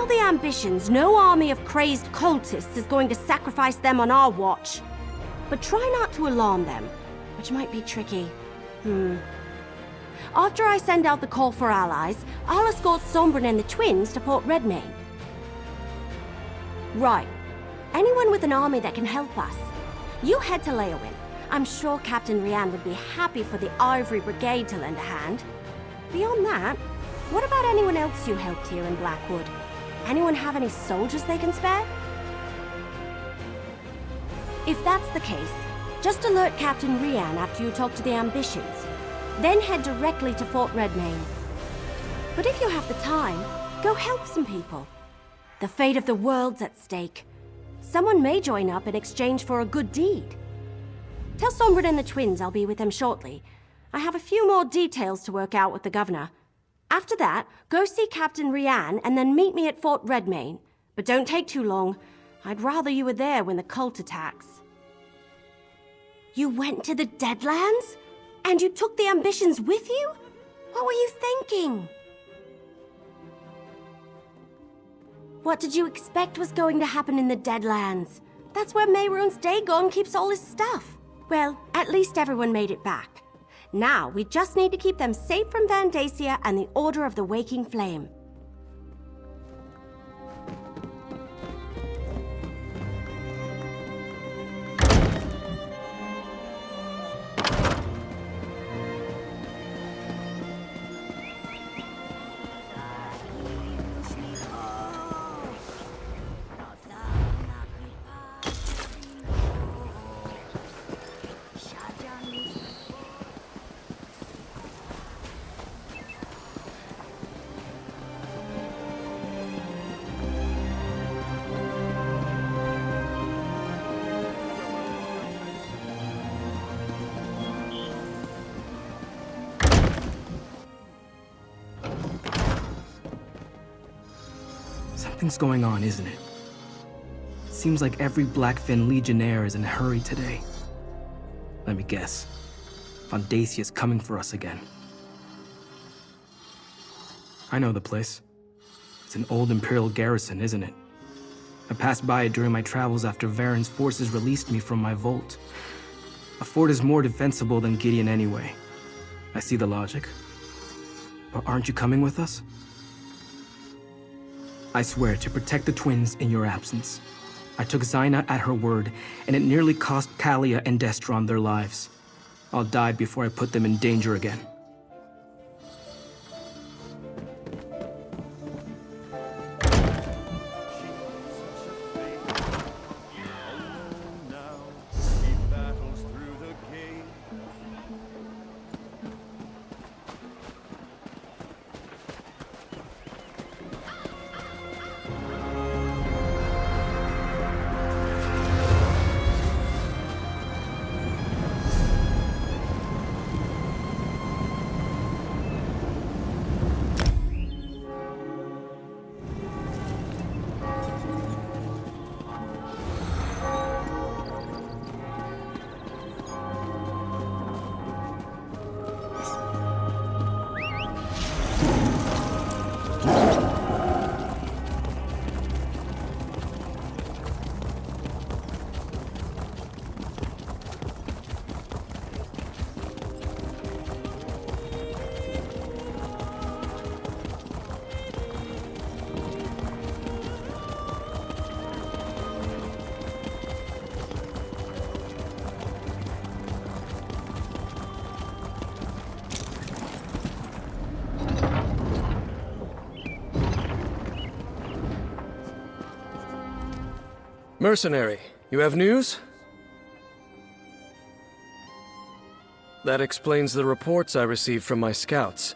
Tell the Ambitions no army of crazed cultists is going to sacrifice them on our watch. But try not to alarm them, which might be tricky. After I send out the call for allies, I'll escort Sombrin and the twins to Fort Redmayne. Right. Anyone with an army that can help us. You head to Leowin. I'm sure Captain Rian would be happy for the Ivory Brigade to lend a hand. Beyond that, what about anyone else you helped here in Blackwood? Anyone have any soldiers they can spare? If that's the case, just alert Captain Rian after you talk to the Ambitions. Then head directly to Fort Redmayne. But if you have the time, go help some people. The fate of the world's at stake. Someone may join up in exchange for a good deed. Tell Sombrin and the twins I'll be with them shortly. I have a few more details to work out with the governor. After that, go see Captain Rian and then meet me at Fort Redmayne. But don't take too long. I'd rather you were there when the cult attacks. You went to the Deadlands? And you took the Ambitions with you? What were you thinking? What did you expect was going to happen in the Deadlands? That's where Mehrunes Dagon keeps all his stuff. Well, at least everyone made it back. Now, we just need to keep them safe from Vandacia and the Order of the Waking Flame. Something's going on, isn't it? Seems like every Blackfin Legionnaire is in a hurry today. Let me guess. Vandacia's coming for us again. I know the place. It's an old Imperial garrison, isn't it? I passed by it during my travels after Varen's forces released me from my vault. A fort is more defensible than Gideon anyway. I see the logic. But aren't you coming with us? I swear to protect the twins in your absence. I took Zaina at her word, and it nearly cost Kalia and Destron their lives. I'll die before I put them in danger again. Mercenary, you have news? That explains the reports I received from my scouts.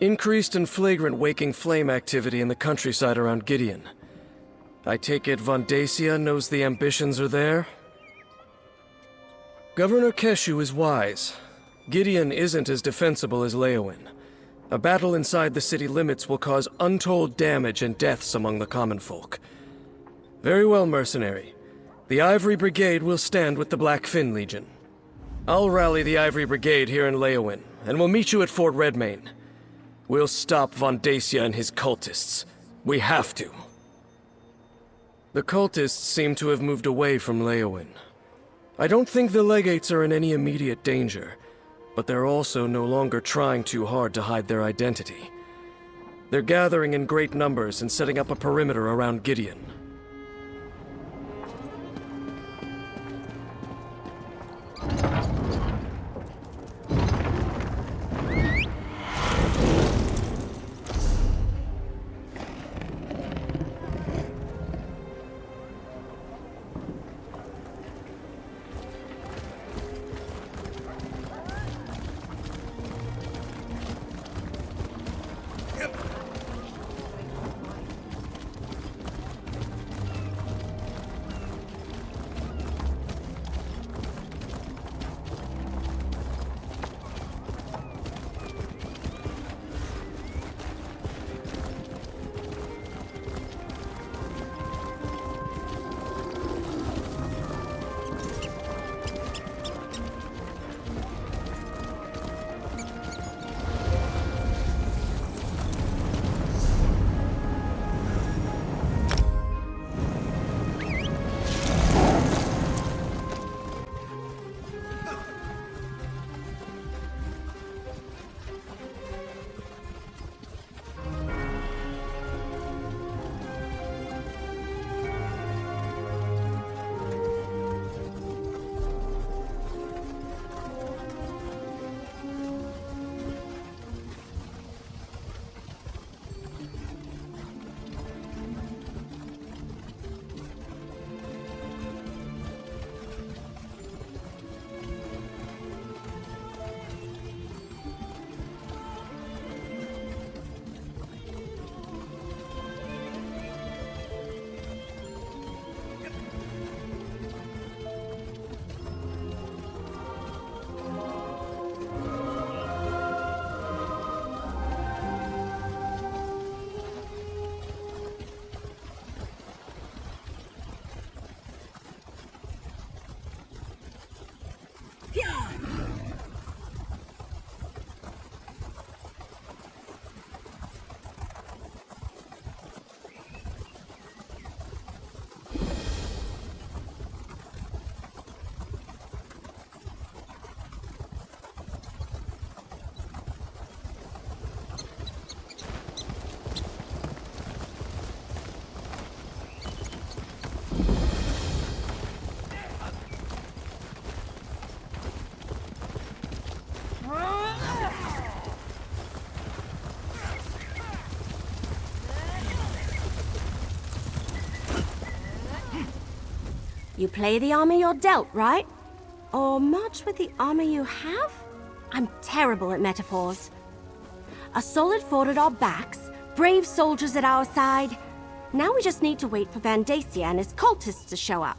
Increased and flagrant waking flame activity in the countryside around Gideon. I take it Vandacia knows the Ambitions are there? Governor Keshu is wise. Gideon isn't as defensible as Leowin. A battle inside the city limits will cause untold damage and deaths among the common folk. Very well, mercenary. The Ivory Brigade will stand with the Blackfin Legion. I'll rally the Ivory Brigade here in Leowin, and we'll meet you at Fort Redmayne. We'll stop Vandacia and his cultists. We have to. The cultists seem to have moved away from Leowin. I don't think the legates are in any immediate danger, but they're also no longer trying too hard to hide their identity. They're gathering in great numbers and setting up a perimeter around Gideon. You play the armor you're dealt, right? Or march with the armor you have? I'm terrible at metaphors. A solid fort at our backs, brave soldiers at our side. Now we just need to wait for Vandacia and his cultists to show up.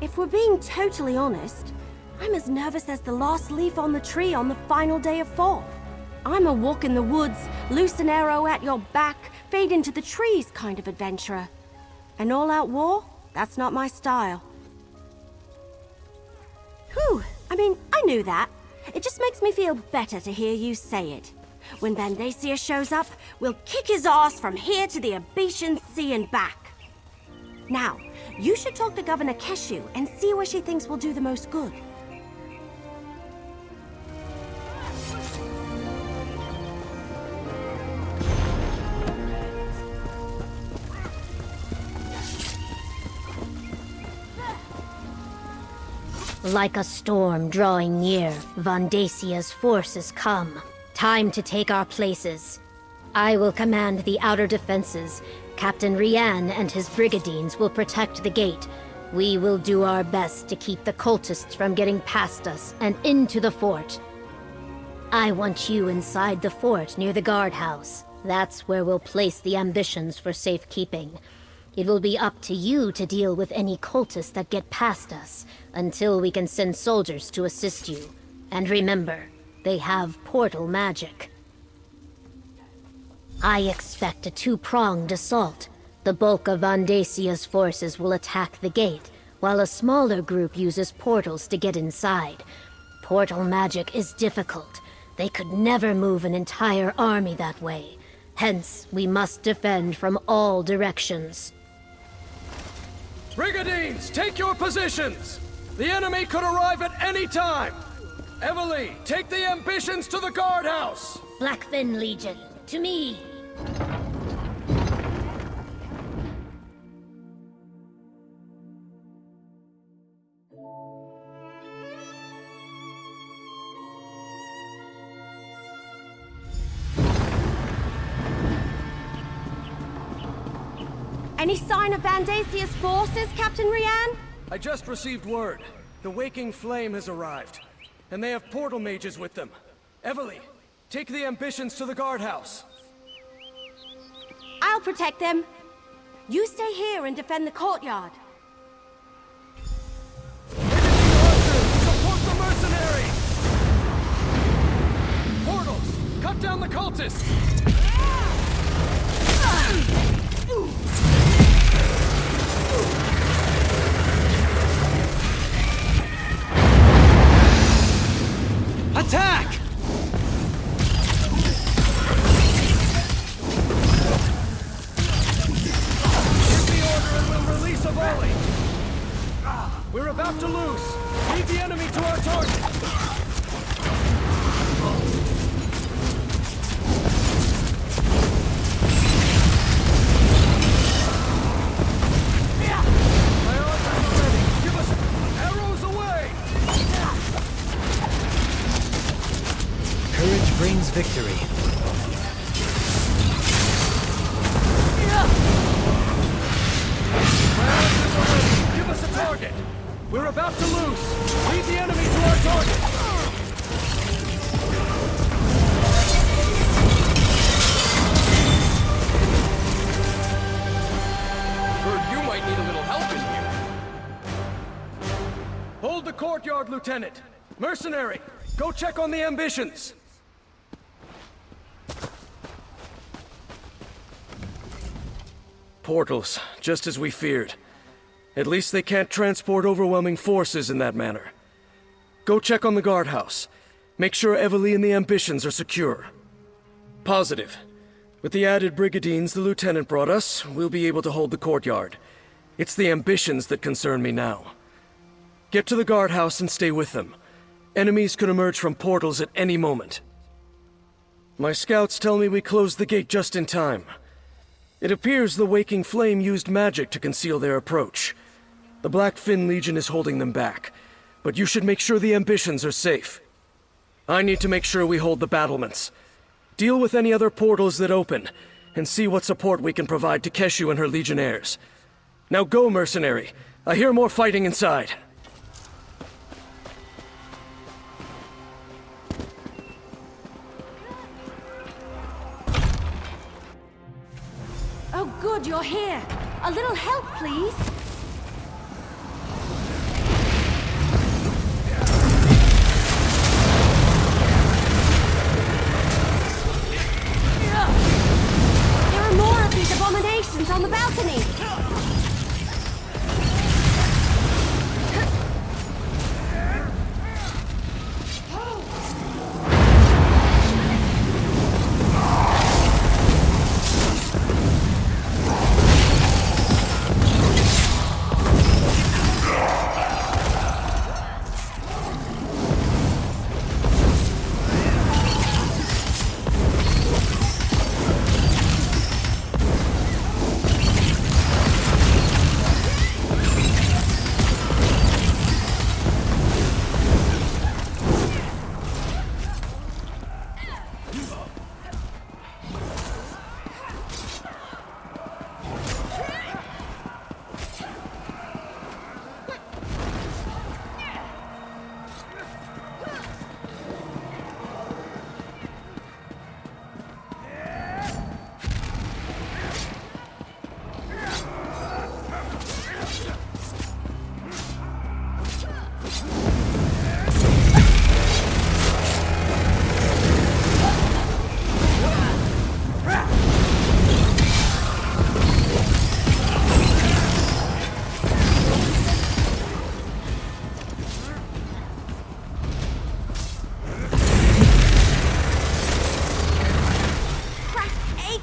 If we're being totally honest, I'm as nervous as the last leaf on the tree on the final day of fall. I'm a walk in the woods, loose an arrow at your back, fade into the trees kind of adventurer. An all-out war? That's not my style. Whew, I mean, I knew that. It just makes me feel better to hear you say it. When Vandacia shows up, we'll kick his ass from here to the Ambition Sea and back. Now, you should talk to Governor Keshu and see where she thinks will do the most good. Like a storm drawing near, Vandacia's forces come. Time to take our places. I will command the outer defenses. Captain Rian and his brigadines will protect the gate. We will do our best to keep the cultists from getting past us and into the fort. I want you inside the fort near the guardhouse. That's where we'll place the ambitions for safekeeping. It will be up to you to deal with any cultists that get past us, until we can send soldiers to assist you. And remember, they have portal magic. I expect a two-pronged assault. The bulk of Vandacia's forces will attack the gate, while a smaller group uses portals to get inside. Portal magic is difficult. They could never move an entire army that way. Hence, we must defend from all directions. Brigandines, take your positions! The enemy could arrive at any time! Emily, take the ambitions to the guardhouse! Blackfin Legion, to me! Any sign of Vandasia's forces, Captain Rian? I just received word. The Waking Flame has arrived, and they have portal mages with them. Evely, take the ambitions to the guardhouse. I'll protect them. You stay here and defend the courtyard. Support the mercenaries! Portals, cut down the cultists! Attack! Give the order and we'll release a volley! We're about to lose! Lead the enemy to our target! My archers are ready! Give us arrows away! Courage brings victory. Give us a target! We're about to lose! Lead the enemy to our target! Heard you might need a little help in here. Hold the courtyard, Lieutenant! Mercenary, go check on the ambitions! Portals, just as we feared. At least they can't transport overwhelming forces in that manner. Go check on the guardhouse. Make sure Evely and the ambitions are secure. Positive. With the added brigadines the lieutenant brought us, we'll be able to hold the courtyard. It's the ambitions that concern me now. Get to the guardhouse and stay with them. Enemies could emerge from portals at any moment. My scouts tell me we closed the gate just in time. It appears the Waking Flame used magic to conceal their approach. The Blackfin Legion is holding them back, but you should make sure the ambitions are safe. I need to make sure we hold the battlements. Deal with any other portals that open, and see what support we can provide to Keshu and her legionnaires. Now go, mercenary. I hear more fighting inside. Oh, good, you're here. A little help, please. There are more of these abominations on the balcony.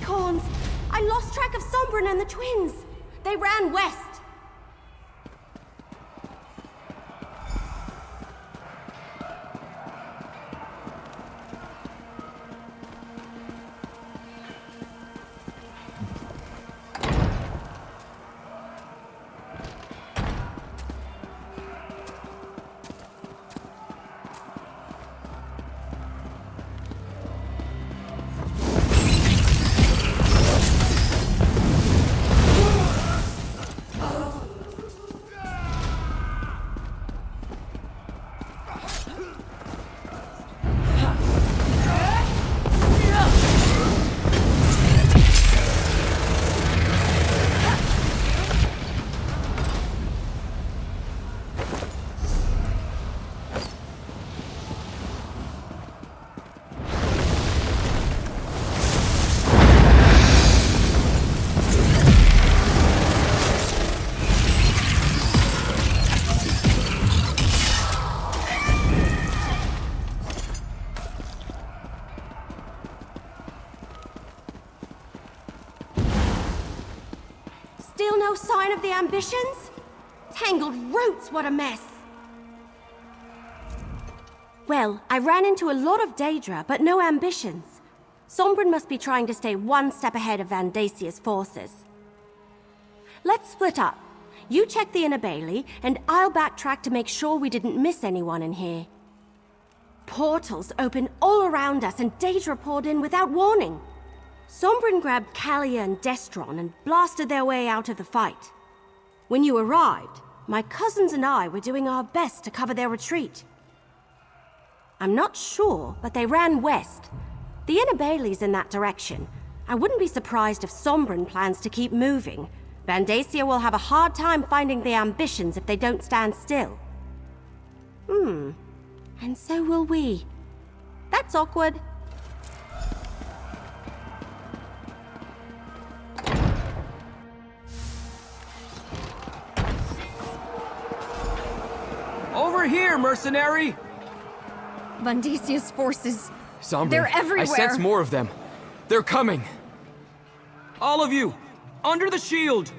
acorns! I lost track of Sombrin and the twins. They ran west. Still no sign of the ambitions? Tangled roots, what a mess! Well, I ran into a lot of Daedra, but no ambitions. Sombrin must be trying to stay one step ahead of Vandasia's forces. Let's split up. You check the inner bailey, and I'll backtrack to make sure we didn't miss anyone in here. Portals open all around us, and Daedra poured in without warning. Sombrin grabbed Kalia and Destron and blasted their way out of the fight. When you arrived, my cousins and I were doing our best to cover their retreat. I'm not sure, but they ran west. The inner bailey's in that direction. I wouldn't be surprised if Sombrin plans to keep moving. Vandacia will have a hard time finding the ambitions if they don't stand still. And so will we. That's awkward. Over here, mercenary! Vandasia's forces. Sombrin, They're everywhere. I sense more of them. They're coming. All of you, under the shield!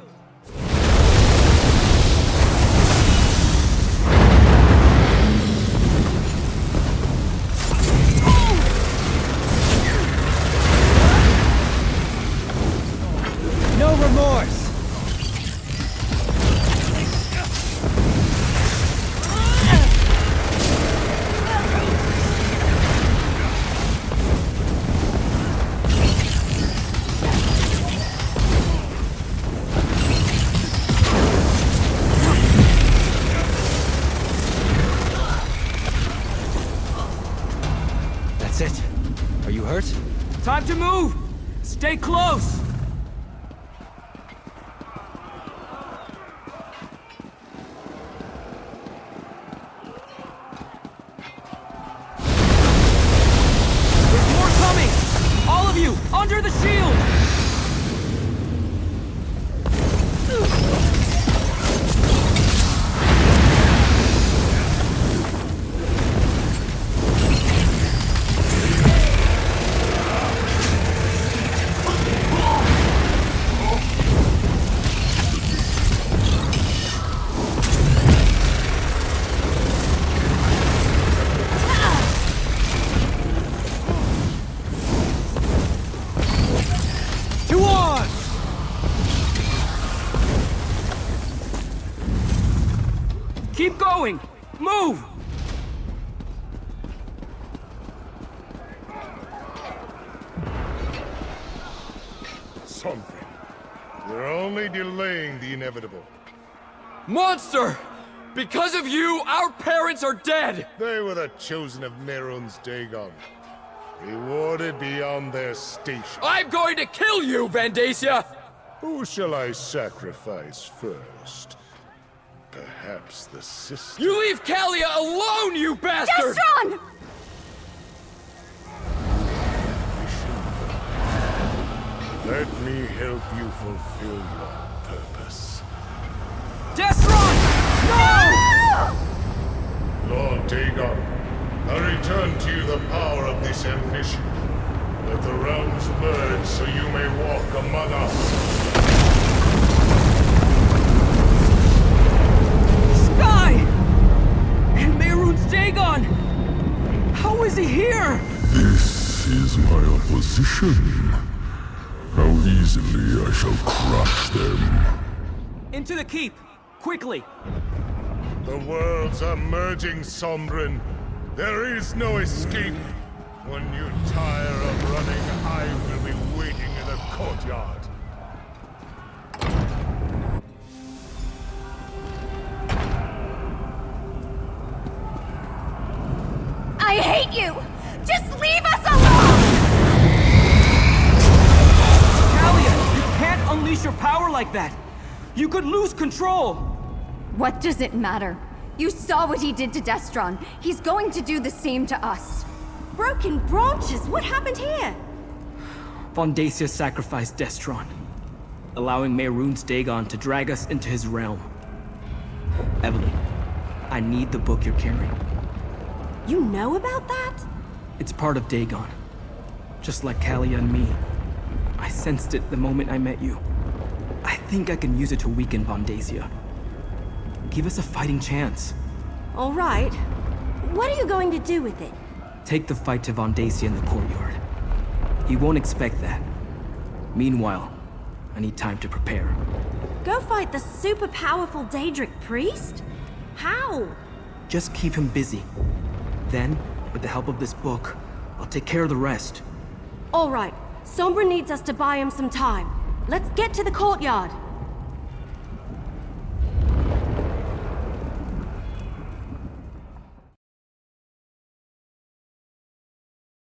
No remorse! That's it. Are you hurt? Time to move! Stay close! There's more coming! All of you, under the shield! To arms! Keep going! Move! Something. We're only delaying the inevitable. Monster! Because of you, our parents are dead! They were the chosen of Neron's Dagon. Rewarded beyond their station. I'm going to kill you, Vandacia! Who shall I sacrifice first? Perhaps the sister. You leave Kalia alone, you bastard! Destron! Let me help you fulfill your purpose. Destron! No! Lord Dagon, I return to you the power of this ambition. Let the realms merge so you may walk among us. Sky! And Mehrunes Dagon! How is he here? This is my opposition. How easily I shall crush them. Into the keep! Quickly! The worlds are merging, Sombrin. There is no escape. When you tire of running, I will be waiting in the courtyard. I hate you! Just leave us alone! Talia, you can't unleash your power like that! You could lose control! What does it matter? You saw what he did to Destron. He's going to do the same to us. Broken branches? What happened here? Vondacia sacrificed Destron, allowing Mehrunes Dagon to drag us into his realm. Evelyn, I need the book you're carrying. You know about that? It's part of Dagon. Just like Kalia and me. I sensed it the moment I met you. I think I can use it to weaken Vondacia. Give us a fighting chance. All right. What are you going to do with it? Take the fight to Vondacia in the courtyard. He won't expect that. Meanwhile, I need time to prepare. Go fight the super powerful Daedric priest? How? Just keep him busy. Then, with the help of this book, I'll take care of the rest. All right. Sombra needs us to buy him some time. Let's get to the courtyard.